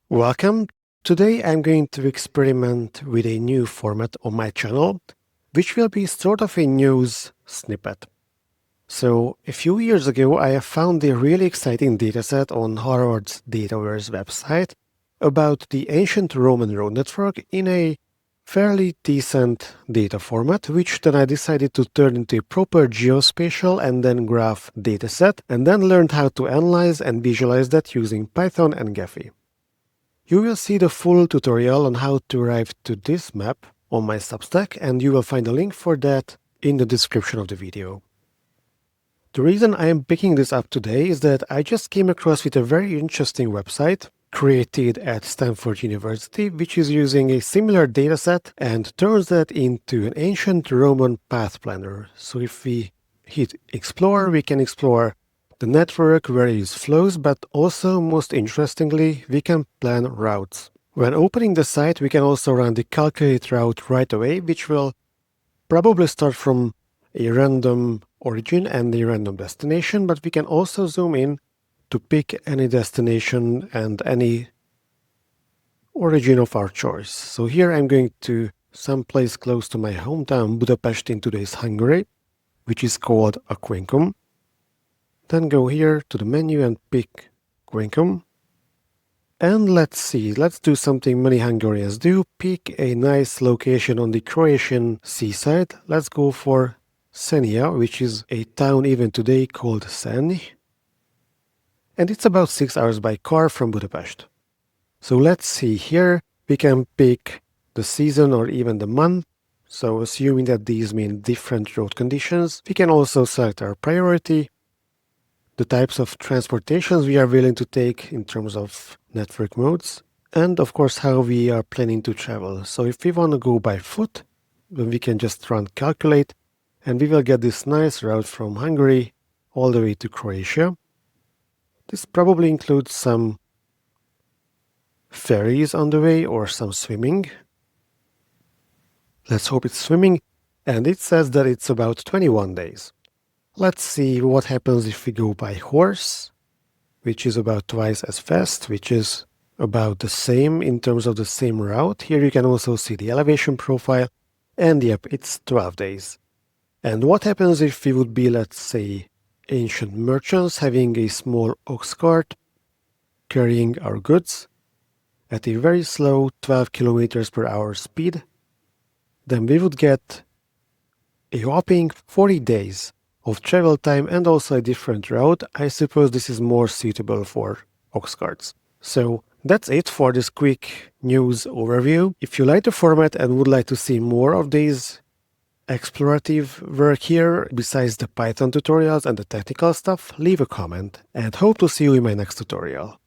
Welcome. Today I'm going to experiment with a new format on my channel, which will be sort of a news snippet. So a few years ago, I have found a really exciting dataset on Harvard's Dataverse website about the ancient Roman road network in a fairly decent data format, which then I decided to turn into a proper geospatial and then graph dataset, and then learned how to analyze and visualize that using Python and Gephi. You will see the full tutorial on how to arrive to this map on my Substack, and you will find a link for that in the description of the video. The reason I am picking this up today is that I just came across with a very interesting website created at Stanford University, which is using a similar dataset and turns that into an ancient Roman path planner. So if we hit explore, we can explore the network, various flows, but also, most interestingly, we can plan routes. When opening the site, we can also run the calculate route right away, which will probably start from a random origin and a random destination, but we can also zoom in to pick any destination and any origin of our choice. So here I'm going to someplace close to my hometown, Budapest in today's Hungary, which is called Aquincum. Then go here to the menu and pick Aquincum. And let's do something many Hungarians do, pick a nice location on the Croatian seaside. Let's go for Senia, which is a town even today called Senj. And it's about 6 hours by car from Budapest. So let's see, here we can pick the season or even the month. So assuming that these mean different road conditions, we can also select our priority, the types of transportations we are willing to take in terms of network modes, and of course how we are planning to travel. So if we want to go by foot, then we can just run calculate, and we will get this nice route from Hungary all the way to Croatia. This probably includes some ferries on the way or some swimming. Let's hope it's swimming, and it says that it's about 21 days. Let's see what happens if we go by horse, which is about twice as fast, which is about the same in terms of the same route. Here you can also see the elevation profile, and yep, it's 12 days. And what happens if we would be, let's say, ancient merchants having a small ox cart carrying our goods at a very slow 12 kilometers per hour speed? Then we would get a whopping 40 days of travel time and also a different route. I suppose this is more suitable for ox carts. So that's it for this quick news overview. If you like the format and would like to see more of these explorative work here, besides the Python tutorials and the technical stuff, leave a comment, and hope to see you in my next tutorial.